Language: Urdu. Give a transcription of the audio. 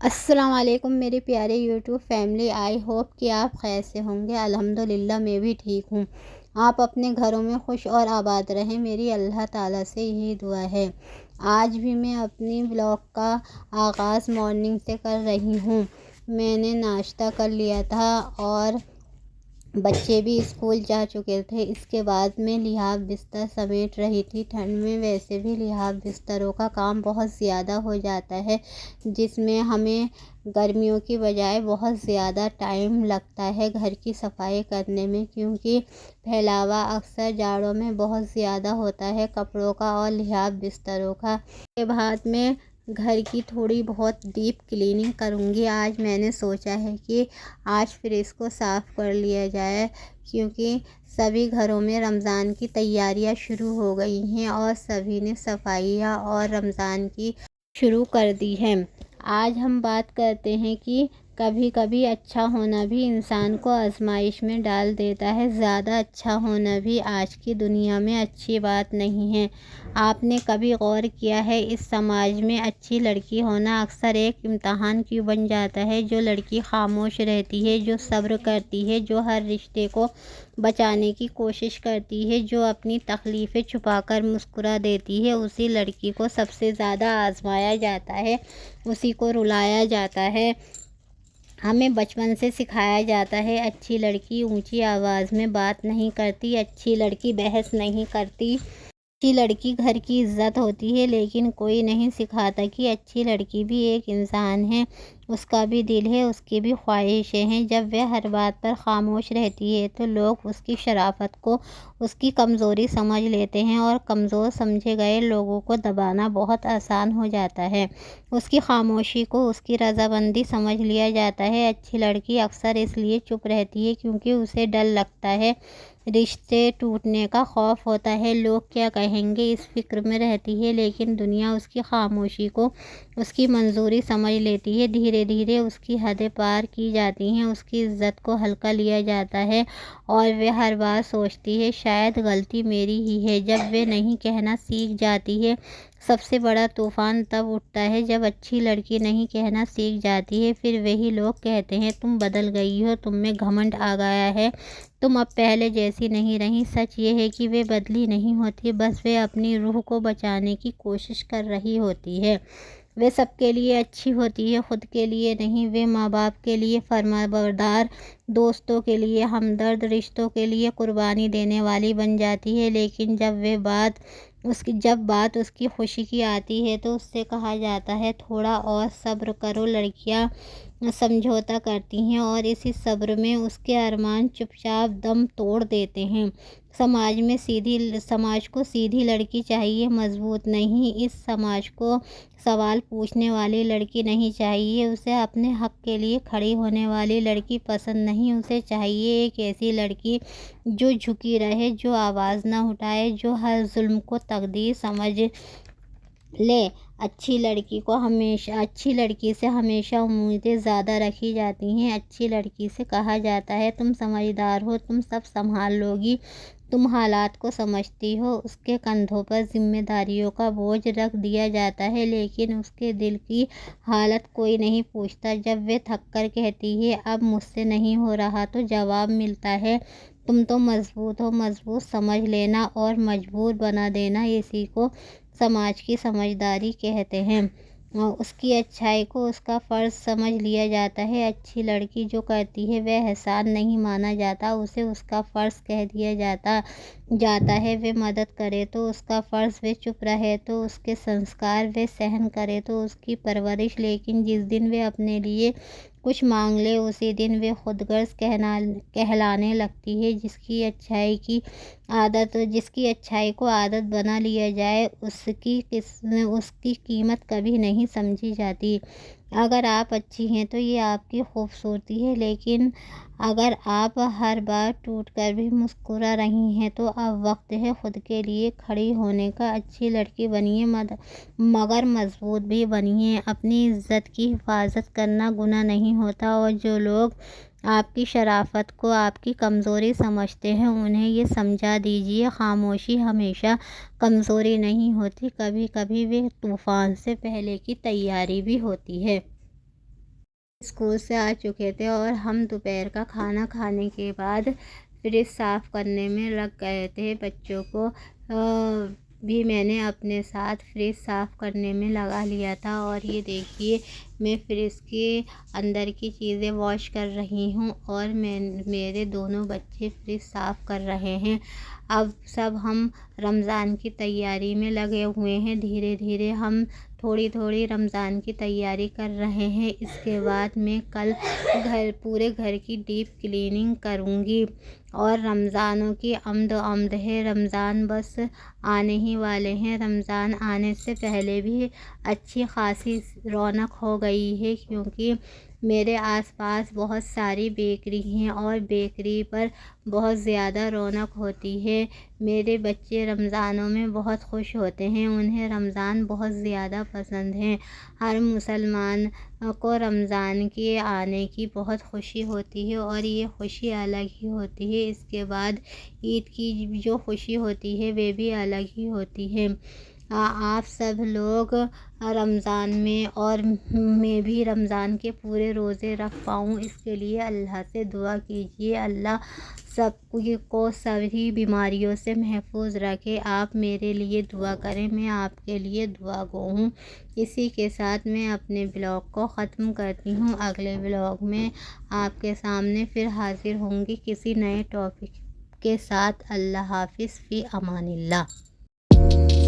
السلام علیکم میرے پیارے یوٹیوب فیملی، آئی ہوپ کہ آپ خیر سے ہوں گے۔ الحمدللہ میں بھی ٹھیک ہوں۔ آپ اپنے گھروں میں خوش اور آباد رہیں، میری اللہ تعالیٰ سے یہی دعا ہے۔ آج بھی میں اپنی بلاگ کا آغاز مارننگ سے کر رہی ہوں۔ میں نے ناشتہ کر لیا تھا اور بچے بھی اسکول جا چکے تھے۔ اس کے بعد میں لحاظ بستر سمیٹ رہی تھی۔ ٹھنڈ میں ویسے بھی لحاظ بستروں کا کام بہت زیادہ ہو جاتا ہے، جس میں ہمیں گرمیوں کی بجائے بہت زیادہ ٹائم لگتا ہے گھر کی صفائی کرنے میں، کیونکہ پھیلاوا اکثر جاڑوں میں بہت زیادہ ہوتا ہے کپڑوں کا اور لحاظ بستروں کا۔ اس کے بعد میں گھر کی تھوڑی بہت ڈیپ کلیننگ کروں گی۔ آج میں نے سوچا ہے کہ آج فریج کو صاف کر لیا جائے، کیونکہ سبھی گھروں میں رمضان کی تیاریاں شروع ہو گئی ہیں اور سبھی نے صفائیاں اور رمضان کی شروع کر دی ہے۔ آج ہم بات کرتے ہیں کہ کبھی کبھی اچھا ہونا بھی انسان کو آزمائش میں ڈال دیتا ہے۔ زیادہ اچھا ہونا بھی آج کی دنیا میں اچھی بات نہیں ہے۔ آپ نے کبھی غور کیا ہے اس سماج میں اچھی لڑکی ہونا اکثر ایک امتحان کیوں بن جاتا ہے؟ جو لڑکی خاموش رہتی ہے، جو صبر کرتی ہے، جو ہر رشتے کو بچانے کی کوشش کرتی ہے، جو اپنی تکلیفیں چھپا کر مسکرا دیتی ہے، اسی لڑکی کو سب سے زیادہ آزمایا جاتا ہے، اسی کو رلایا جاتا ہے۔ ہمیں بچپن سے سکھایا جاتا ہے اچھی لڑکی اونچی آواز میں بات نہیں کرتی، اچھی لڑکی بحث نہیں کرتی، اچھی لڑکی گھر کی عزت ہوتی ہے، لیکن کوئی نہیں سکھاتا کہ اچھی لڑکی بھی ایک انسان ہے، اس کا بھی دل ہے، اس کی بھی خواہشیں ہیں۔ جب وہ ہر بات پر خاموش رہتی ہے تو لوگ اس کی شرافت کو اس کی کمزوری سمجھ لیتے ہیں، اور کمزور سمجھے گئے لوگوں کو دبانا بہت آسان ہو جاتا ہے۔ اس کی خاموشی کو اس کی رضامندی سمجھ لیا جاتا ہے۔ اچھی لڑکی اکثر اس لیے چپ رہتی ہے کیونکہ اسے ڈر لگتا ہے، رشتے ٹوٹنے کا خوف ہوتا ہے، لوگ کیا کہیں گے، اس فکر میں رہتی ہے۔ لیکن دنیا اس کی خاموشی کو اس کی منظوری سمجھ لیتی ہے۔ دھیرے دھیرے اس کی حدیں پار کی جاتی ہیں، اس کی عزت کو ہلکا لیا جاتا ہے، اور وہ ہر بار سوچتی ہے شاید غلطی میری ہی ہے۔ جب وہ نہیں کہنا سیکھ جاتی ہے، سب سے بڑا طوفان تب اٹھتا ہے جب اچھی لڑکی نہیں کہنا سیکھ جاتی ہے۔ پھر وہی لوگ کہتے ہیں تم بدل گئی ہو، تم میں گھمنڈ آ گیا ہے، تم اب پہلے جیسی نہیں رہی۔ سچ یہ ہے کہ وہ بدلی نہیں ہوتی، بس وہ اپنی روح کو بچانے کی کوشش کر رہی ہوتی ہے۔ وہ سب کے لیے اچھی ہوتی ہے، خود کے لیے نہیں۔ وہ ماں باپ کے لیے فرمانبردار، دوستوں کے لیے ہمدرد، رشتوں کے لیے قربانی دینے والی بن جاتی ہے۔ لیکن جب بات اس کی خوشی کی آتی ہے تو اس سے کہا جاتا ہے تھوڑا اور صبر کرو۔ لڑکیاں سمجھوتا کرتی ہیں اور اسی صبر میں اس کے ارمان چپ چاپ دم توڑ دیتے ہیں۔ سماج کو سیدھی لڑکی چاہیے، مضبوط نہیں۔ اس سماج کو سوال پوچھنے والی لڑکی نہیں چاہیے، اسے اپنے حق کے لیے کھڑی ہونے والی لڑکی پسند نہیں۔ اسے چاہیے ایک ایسی لڑکی جو جھکی رہے، جو آواز نہ اٹھائے، جو ہر ظلم کو تقدیر سمجھ لے۔ اچھی لڑکی سے ہمیشہ امیدیں زیادہ رکھی جاتی ہیں۔ اچھی لڑکی سے کہا جاتا ہے تم سمجھدار ہو، تم سب سنبھال لو گی، تم حالات کو سمجھتی ہو۔ اس کے کندھوں پر ذمہ داریوں کا بوجھ رکھ دیا جاتا ہے، لیکن اس کے دل کی حالت کوئی نہیں پوچھتا۔ جب وہ تھک کر کہتی ہے اب مجھ سے نہیں ہو رہا تو جواب ملتا ہے تم تو مضبوط ہو، مضبوط سمجھ لینا اور مجبور بنا دینا، اسی کو سماج کی سمجھداری کہتے ہیں۔ اس کی اچھائی کو اس کا فرض سمجھ لیا جاتا ہے۔ اچھی لڑکی جو کرتی ہے وہ احسان نہیں مانا جاتا، اسے اس کا فرض کہہ دیا جاتا ہے۔ وہ مدد کرے تو اس کا فرض، وہ چپ رہے تو اس کے سنسکار، وہ سہن کرے تو اس کی پرورش۔ لیکن جس دن وہ اپنے لیے کچھ مانگ لے اسی دن وہ خود غرض کہلانے لگتی ہے۔ جس کی اچھائی کو عادت بنا لیا جائے اس کی قیمت کبھی نہیں سمجھی جاتی۔ اگر آپ اچھی ہیں تو یہ آپ کی خوبصورتی ہے، لیکن اگر آپ ہر بار ٹوٹ کر بھی مسکرا رہی ہیں تو اب وقت ہے خود کے لیے کھڑی ہونے کا۔ اچھی لڑکی بنیے مگر مضبوط بھی بنیے۔ اپنی عزت کی حفاظت کرنا گناہ نہیں ہوتا، اور جو لوگ آپ کی شرافت کو آپ کی کمزوری سمجھتے ہیں انہیں یہ سمجھا دیجیے خاموشی ہمیشہ کمزوری نہیں ہوتی، کبھی کبھی وہ طوفان سے پہلے کی تیاری بھی ہوتی ہے۔ اسکول سے آ چکے تھے اور ہم دوپہر کا کھانا کھانے کے بعد فریج صاف کرنے میں لگ گئے تھے۔ بچوں کو بھی میں نے اپنے ساتھ فریج صاف کرنے میں لگا لیا تھا، اور یہ دیکھیے میں فریج کے اندر کی چیزیں واش کر رہی ہوں اور میرے دونوں بچے فریج صاف کر رہے ہیں۔ اب سب ہم رمضان کی تیاری میں لگے ہوئے ہیں، دھیرے دھیرے ہم تھوڑی رمضان کی تیاری کر رہے ہیں۔ اس کے بعد میں کل پورے گھر کی ڈیپ کلیننگ کروں گی، اور رمضانوں کی آمد ہے۔ رمضان بس آنے ہی والے ہیں۔ رمضان آنے سے پہلے بھی اچھی خاصی رونق ہو گئی ہے، کیونکہ میرے آس پاس بہت ساری بیکری ہیں اور بیکری پر بہت زیادہ رونق ہوتی ہے۔ میرے بچے رمضانوں میں بہت خوش ہوتے ہیں، انہیں رمضان بہت زیادہ پسند ہے۔ ہر مسلمان کو رمضان کے آنے کی بہت خوشی ہوتی ہے، اور یہ خوشی الگ ہی ہوتی ہے۔ اس کے بعد عید کی جو خوشی ہوتی ہے وہ بھی الگ ہی ہوتی ہے۔ آپ سب لوگ رمضان میں، اور میں بھی رمضان کے پورے روزے رکھ پاؤں، اس کے لیے اللہ سے دعا کیجیے۔ اللہ سب کو سبھی بیماریوں سے محفوظ رکھے۔ آپ میرے لیے دعا کریں، میں آپ کے لیے دعا گو ہوں۔ اسی کے ساتھ میں اپنے بلاگ کو ختم کرتی ہوں۔ اگلے بلاگ میں آپ کے سامنے پھر حاضر ہوں گی کسی نئے ٹاپک کے ساتھ۔ اللہ حافظ، فی امان اللہ۔